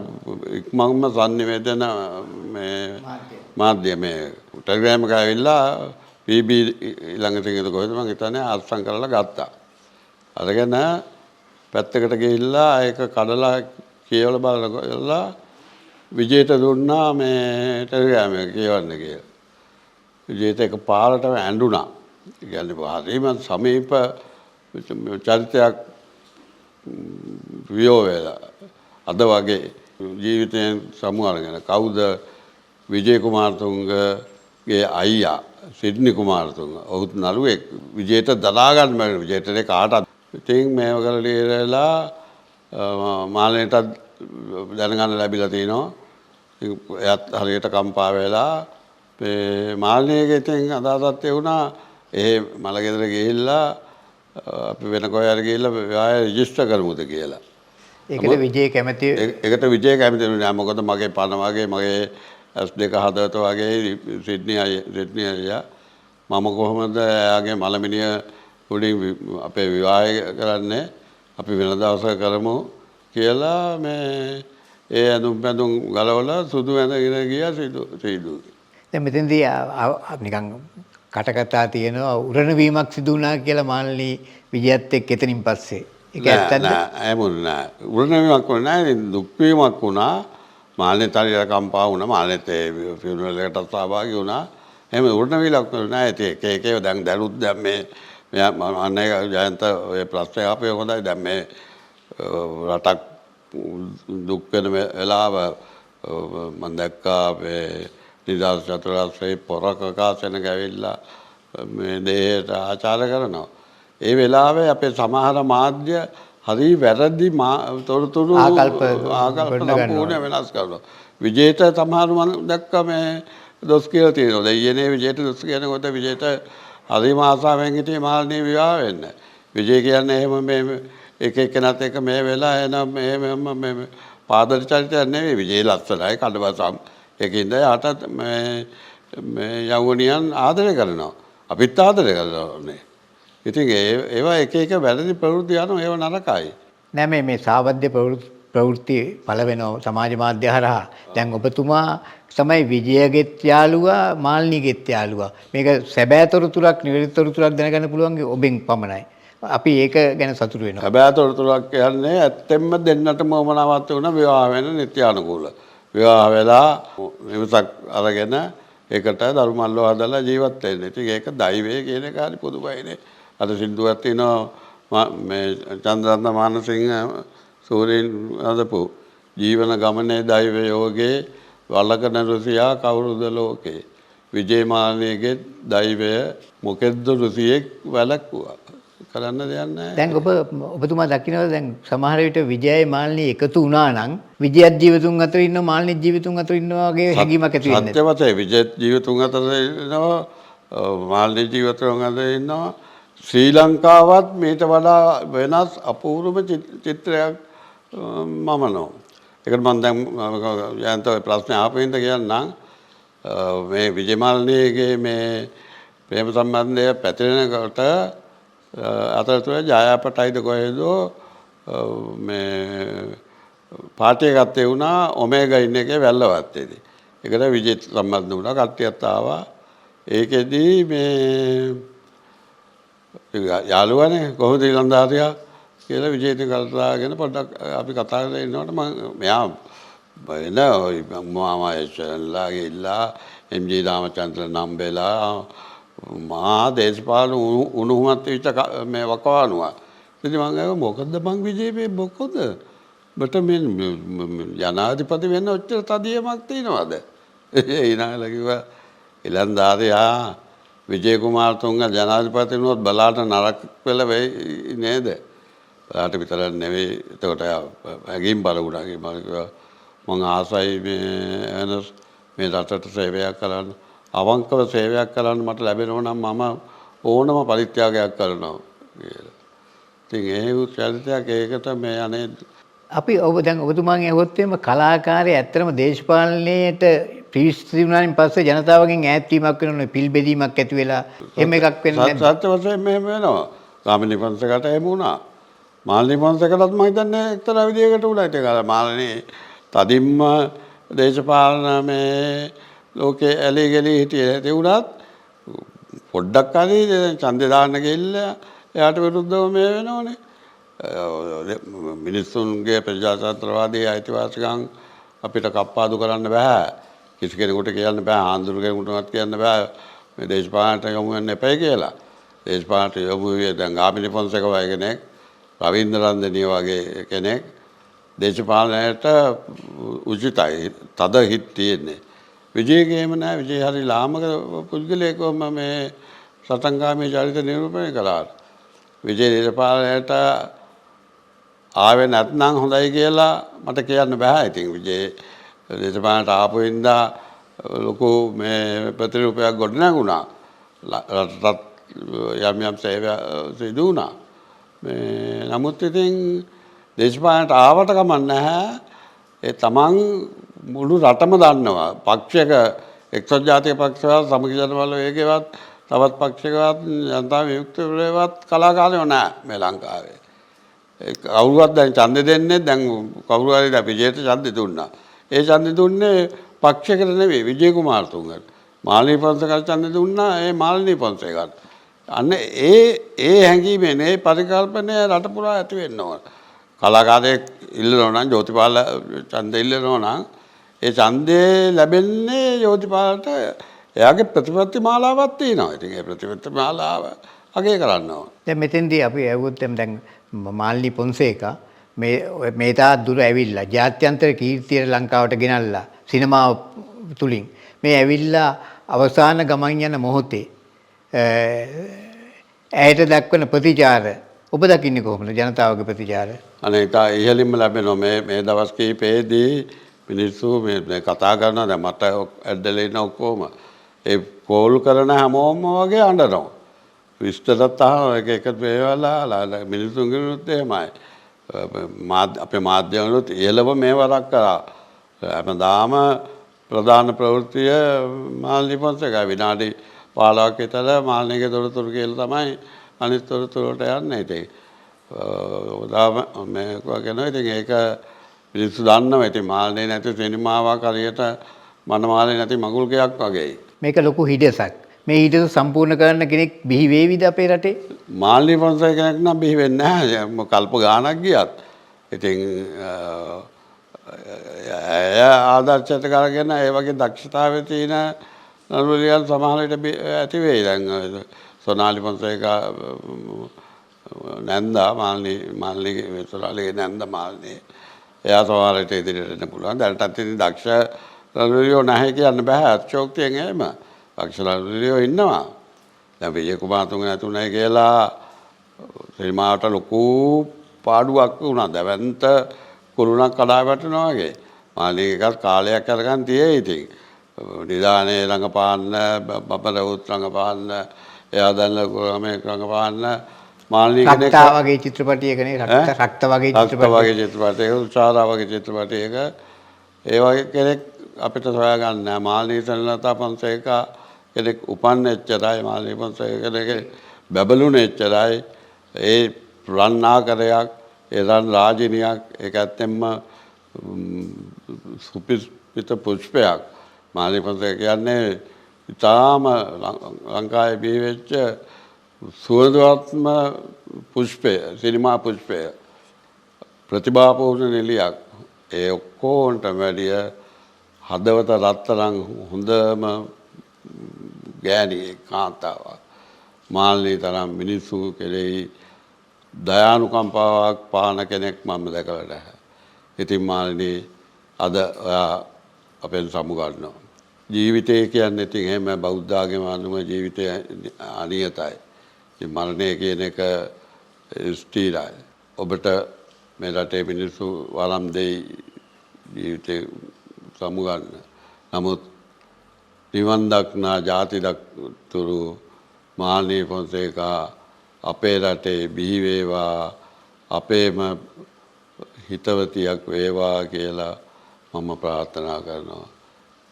ඉක්මනම සංනිවේදන මේ මාධ්‍ය මේ ටෙලිග්‍රෑම් එක ඇවිල්ලා PB ළඟට ගිහද කොහෙද මං හිතන්නේ අත්සන් කරලා ගත්තා. අරගෙන පැත්තකට ගිහිල්ලා ඒක කඩලා කියවලා බලලා විජේට දුන්නා මේ ටෙලිග්‍රෑම් එක කියවන්න කියලා. විජේට එක පාරටම ඇඬුණා. ඒ කියන්නේ හරිම සමීප චරිතයක් වියෝ වෙලා අද වගේ ජීවිතයෙන් සමු අරගෙන කවුද විජේ කුමාරතුංගගේ අයියා සිඩ්නි කුමාරතුංග. ඔහුත් නළුවෙක්. විජේට දරා ගන්න බැරි විජේට කාටවත්. ඉතින් මේව කරලා ඉවරලා මාළේටත් දැනගන්න ලැබිලා තිනවා. එයාත් හරියට කම්පා වෙලා මේ මාළේගේ ඉතින් අදාතත් වුණා. ඒ මලගෙදර ගිහිල්ලා අපි වෙන කොහේ හරි ගිහිල්ලා විවාහය රෙජිස්ටර් කරමුද කියලා. ඒකට විජේ කැමති. ඒකට විජේ කැමති නෑ. මොකද මගේ පණ වගේ මගේ S2 හදවත වගේ සිඩ්නි අයියා මම කොහොමද එයාගේ මලමිනිය උඩින් අපේ විවාහය කරන්නේ අපි වෙන දවසක කරමු කියලා මේ ඒ ඇඳුම් ගලවලා සුදු ඇඳගෙන ගියා සීදු. දැන් මෙතෙන්දී නිකන් කටකතා තියෙනවා උරණ වීමක් සිදු වුණා කියලා මාල්නී විජයත් එක්ක එතනින් පස්සේ. ඒක ඇත්තද? නෑ නෑ. උරණ වීමක් නෑ දුක් වීමක් වුණා. මාල්නීත් හරියට කම්පා වුණා. මාල්නීත් ඒ ෆියුනරල් එකටත් සහභාගී වුණා. එහෙම උරණ වීමක් නෑ. ඒක දැන් දැනුත් දැන් මේ අනේ ජයන්ත ඔය ප්‍රශ්නේ ආපේ හොඳයි. දැන් මේ රටක් දුක් වෙන වෙලාව මම දැක්කා මේ නිදහස් චතුරාර්ය පොරකකාසන ගවිලා මේ දෙයට ආචාර කරනවා. ඒ වෙලාවේ අපේ සමහර මාධ්‍ය හරි වැරදි තොරතුරු ආකල්ප සම්පූර්ණ වෙනස් කරනවා. විජේට සමහර මම දැක්කා මේ දොස් කියලා තියෙනවා. දෙයියනේ විජේට දොස් කියනකොට විජේට හරිම ආසාවෙන් හිටියේ මාල්නී විවාහ වෙන්න. විජේ කියන්නේ එහෙම මේ එක එක්කෙනාත් එක්ක මේ වෙලා එනම් මේ පාදර චරිතයක් නෙවෙයි. විජේ ලස්සනයි කඩවසම්. ඒකින්ද යාට මේ යවුණියන් ආදරය කරනවා. අපිත් ආදරය කරනවානේ. ඉතින් ඒවා එක එක වැරදි ප්‍රවෘත්ති යනවා ඒව නරකයි. නෑ මේ සාවද්‍ය ප්‍රවෘත්ති පළ වෙනවා සමාජ මාධ්‍ය හරහා. දැන් ඔබතුමා තමයි විජයගෙත් යාළුවා මාල්නීගෙත් යාළුවා. මේක සැබෑ තොරතුරක් නිවැරදි තොරතුරක් දැනගන්න පුළුවන් ඔබෙන් පමණයි. අපි ඒක ගැන සතුටු වෙනවා. හැබැයි තොරතුරක් කියන්නේ ඇත්තෙන්ම දෙන්නටම වමනාවත් වුණ විවාහ වෙන නිත්‍යානුකූල. විවාහ වෙලා නිවසක් අරගෙන ඒකට දරුමල්ලෝ හදලා ජීවත් වෙන්න. ඉතින් ඒක දෛවය කියන එක හරි පොදුබයිනේ. අර සින්දුවක් තියෙනවා මේ චන්ද්‍රරත්න මානසිංහ සූරීන් අදපු ජීවන ගමනේ දෛව යෝගේ වලකන රුසියා කවුරුද ලෝකේ. විජේමාලනීගේ දෛවය මොකෙද්ද රුසියෙක් වැළක්වුවා. කරන්න දෙයක් නැහැ. දැන් ඔබතුමා දකින්නවද දැන් සමහර විට විජයයි මාලිනී එකතු වුණා නම් විජයත් ජීවිතුන් අතර ඉන්නවා මාලිනී ජීවිතුන් අතර ඉන්නවා වගේ හැඟීමක් ඇති වෙන්නේ. සත්‍ය වශයෙන් විජයත් ජීවිතුන් අතර ඉන්නවා මාලිනී ජීවිතුන් අතර ඉන්නවා. ශ්‍රී ලංකාවත් මේට වඩා වෙනස් අපූර්වම චිත්‍රයක් මම නෝ. ඒකට මම දැන් යන්ත ප්‍රශ්න ආපෙන්ද කියන්නම්. මේ විජේමාලිනීගේ මේ ප්‍රේම සම්බන්ධය පැතිරෙනකොට අතරතුර ජයාපටයිද කොහෙදෝ මේ පාටිය ගත්තේ වුණා ඔමේගා ඉන්න එකේ වැල්ලවත්තේදී. ඒකට විජේත් සම්බන්ධ වුණා කට්ටියත් ආවා. ඒකෙදී මේ යාළුවනේ කොහොමද ඊළඳාරියා කියලා විජේත් කල්පනාගෙන පොඩ්ඩක් අපි කතා කරලා ඉන්නකොට මම මෙයා මාමා ඉල්ලා එම්.ජී. රාමචන්ද්‍ර නම්බෙලා මහා දේශපාලන උණුහුමත් වෙච්ච මේ වකවානුවා. ඉතින් මම ගාව මොකද්ද මං විජේ මේ මොකද? මට මේ ජනාධිපති වෙන්න ඔච්චර තදියමක් තියනවාද? ඊනාලා කිව්වා ඉලන්දාරියා විජේ කුමාරතුංග ජනාධිපති වුණොත් බලාට නරක වෙල වෙයි නේද? බලාට විතරක් නෙවෙයි. එතකොට හැගීම් බලුණා මම කිව්වා මං ආසයි මේ රටට සේවයක් කරන්න. අවංකව සේවයක් කරන්න මට ලැබෙනවා නම් මම ඕනම පරිත්‍යාගයක් කරනවා කියලා. ඉතින් ඒ චරිතයක් ඒකට මේ අනේ අපි දැන් ඔබතුමාගෙන් අහුවොත් එimhe කලාකාරය ඇත්තටම දේශපාලනයේට පිවිසි වුණාන් පස්සේ ජනතාවගෙන් ඈත් වීමක් වෙනවනේ පිල් බෙදීමක් ඇති වෙලා එහෙම එකක් වෙන්නේ නැද්ද? සත්‍ය වශයෙන් මෙහෙම වෙනවා. ගාමිණී පන්සකට එහෙම වුණා. මාලිනී පන්සකටත් මම හිතන්නේ එක්තරා විදියකට උනා. ඒක අර මාලිනී තදින්ම දේශපාලන මේ ලෝකේ ඇලි ගලි හිටියේ ඒ වුණත් පොඩ්ඩක් හරි ඡන්දේ දාන්න ගිහිල්ලා එයාට විරුද්ධව මේ වෙනවනේ. මිනිස්සුන්ගේ ප්‍රජාතන්ත්‍රවාදී අයිතිවාසිකම් අපිට කප්පාදු කරන්න බෑ. කිසි කෙනෙකුට කියන්න බෑ. ආන්දෝලන කෙනෙකුටවත් කියන්න බෑ මේ දේශපාලනට යොමු වෙන්න එපයි කියලා. දේශපාලනට යොමු වෙන්නේ දැන් ගාමිණී පොන්සේක වගේ කෙනෙක්, රවීන්ද්‍ර රන්දනිය වගේ කෙනෙක් දේශපාලනයට උචිතයි. තද හිත් තියෙන්නේ. විජේගේම නෑ. විජේ හරි ලාමක පුද්ගලයෙක්වම මේ සටන්ගාමී චරිත නිරූපණය කළා. විජේ දේශපාලනයට ආවේ නැත්නම් හොඳයි කියලා මට කියන්න බෑ. ඉතින් විජේ දේශපාලනයට ආපු හින්දා ලොකු මේ ප්‍රතිරූපයක් ගොඩ නැගුණා. රටට යම් සේවය සිදු වුණා. මේ නමුත් ඉතින් දේශපාලනයට ආවට කමක් නැහැ. ඒ තමන් මුළු රටම දන්නවා. පක්ෂයක එක්සත් ජාතික පක්ෂවත් සමගි ජනබල වේගයවත් තවත් පක්ෂයකවත් ජනතා විමුක්තියවත් කලාකාරයෝ නැහැ මේ ලංකාවේ. කවුරුවත් දැන් ඡන්දෙ දෙන්නේ දැන් කවුරු හරි දැන් විජේට ඡන්දෙ දුන්නා. ඒ ඡන්දෙ දුන්නේ පක්ෂයකට නෙවෙයි විජේ කුමාරතුංගට. මාලිනී පොන්සේකට ඡන්දෙ දුන්නා ඒ මාලිනී පොන්සේකට. අන්න ඒ හැඟීමෙන් ඒ පරිකල්පනය රට පුරා ඇති වෙන්න ඕන. කලාකාරයෙක් ඉල්ලනවා නම් ජෝතිපාල ඡන්දෙ ඉල්ලනවා නම් ඒ ඡන්දේ ලැබෙන්නේ ජෝතිපාලට එයාගේ ප්‍රතිපත්ති මාලාවක් තියෙනවා. ඉතින් ඒ ප්‍රතිපත්ති මාලාව අගය කරන්න ඕන. දැන් මෙතෙන්දී අපි ඇහුවොත් දැන් මාලිනී පොන්සේකා මේ තාත් දුර ඇවිල්ලා ජාත්‍යන්තර කීර්තිය ලංකාවට ගෙනල්ලා සිනමාව තුලින් මේ ඇවිල්ලා අවසාන ගමන් යන මොහොතේ ඇයට දක්වන ප්‍රතිචාර ඔබ දකින්නේ කොහොමද ජනතාවගේ ප්‍රතිචාර? අනේ ඒක ඉහළින්ම ලැබෙනවා මේ දවස් කිහිපෙදී මිනිස්සු මේ කතා කරනවා දැන් මට ඇද්දලා ඉන්න ඔක්කොම ඒ කෝල් කරන හැමෝම වගේ අඬනවා. විස්තරත් අහනවා එක වේවලා මිනිස්සුන්ගෙනුත් එහෙමයි. අපේ මාධ්‍යවලුත් ඉහළම මේ වරක් කරා. හැමදාම ප්‍රධාන ප්‍රවෘත්තිය මාලිනී පොන්සේකා විනාඩි 15ක් විතර මාලිනීගේ තොරතුරු කියලා තමයි අනිත් තොරතුරට යන්නේ. ඉතින් මේ වගේ ඉතින් ඒක මිනිස්සු දන්නවා. ඉතින් මාලිනී නැති සිනමාවක් හරියට මනමාලේ නැති මගුල් ගයක් වගේ. මේක ලොකු හිඩසක්. මේ ඊට සම්පූර්ණ කරන්න කෙනෙක් බිහි වේවිද අපේ රටේ? මාල්නී පොන්සේක කෙනෙක් නම් බිහි වෙන්නේ නැහැ. කල්ප ගාණක් ගියත්. ඉතින් ඇය ආදර්ශයට කරගෙන ඒ වගේ දක්ෂතාවය තියෙන නළුලියන් සමහර විට ඇති වෙයි. දැන් සොනාලි පොන්සේකා නැන්දා මාල්නී සොනාලිගේ නැන්ද මාල්නී එයා සමහර විට ඉදිරියට එන්න පුළුවන්. දැනටත් ඉතින් දක්ෂ නළුලියෝ නැහැ කියන්න බෑ. අත්‍යෝක්තියෙන් එහෙම දක්ෂ නළුලියෝ ඉන්නවා. දැන් විජය කුමාරතුංග නැතුණයි කියලා සිනමාවට ලොකු පාඩුවක් වුණා. දැවැන්ත කුළුණක් කඩා වැටෙනවා වගේ. මාළිග එකත් කාලයක් අරගෙන තියෙයි ඉතින්. නිදානේ රංගපාන්න, බබරවුත් රංගපාන්න, එයා දැන් මේ රංගපාන්න මාළිග කෙනෙක් රක්තා වගේ චිත්‍රපටයකනේ රක්ත වගේ චිත්‍රපටයක උචාරා වගේ චිත්‍රපටයක ඒ වගේ කෙනෙක් අපිට සොයාගන්න නැහැ. මාළිනී සෙනලතා පොන්සේකා කෙනෙක් උපන්න එච්චරයි. මාළිනී පොන්සේකා කෙනෙක් බැබළුණ එච්චරයි. ඒ රන් ආකාරයක් ඒ රන් රාජිනියක් ඒක ඇත්තෙන්ම සුපිරිත පුෂ්පයක්. මාළිනී පොන්සේකා කියන්නේ ඉතාම ලංකාවේ බිහි වෙච්ච සුවඳවත්ම පුෂ්පය, සිනමා පුෂ්පය, ප්‍රතිභාපූර්ණ නිලියක්. ඒ ඔක්කොන්ට වැඩිය හදවත රත්තරන් හොඳම ගෑණි කාන්තාවක්. මාළිනී තරම් මිනිස්සු කෙරෙහි දයානුකම්පාවක් පාන කෙනෙක් මම දැකලා නැහැ. ඉතින් මාළිනී අද ඔයා අපෙන් සමුගන්නවා. ජීවිතය කියන්නේ ඉතින් එහෙම බෞද්ධ ආගම අනුව ජීවිතය අනියතයි. ඉතින් මරණය කියන එක ස්ථිරයි. ඔබට මේ රටේ මිනිස්සු වරම් දෙයි ජීවිතේ සමුගන්න. නමුත් නිවන් දක්නා ජාති දක්තුරු මාළිනී පොන්සේකා අපේ රටේ බිහි වේවා, අපේම හිතවතියක් වේවා කියලා මම ප්‍රාර්ථනා කරනවා.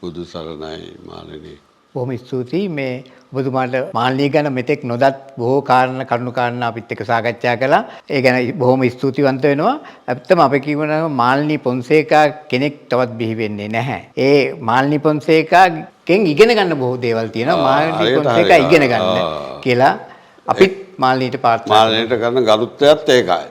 බුදු සරණයි මාළිනී. බොහොම ස්තුතියි මේ ඔබතුමාට මාළිනී ගැන මෙතෙක් නොදත් බොහෝ කරුණු කාරණා අපිත් එක්ක සාකච්ඡා කළා. ඒ ගැන බොහොම ස්තුතිවන්ත වෙනවා. ඇත්තම අපි කියනවා මාළිනී පොන්සේකා කෙනෙක් තවත් බිහි වෙන්නේ නැහැ. ඒ මාළිනී පොන්සේකාගෙන් ඉගෙන ගන්න බොහෝ දේවල් තියෙනවා. මාළිනී පොන්සේකා ඉගෙන ගන්න කියලා අපිත් මාළිනීට ප්‍රාර්ථනා මාළිනීට කරන ගරුත්වයත් ඒකයි.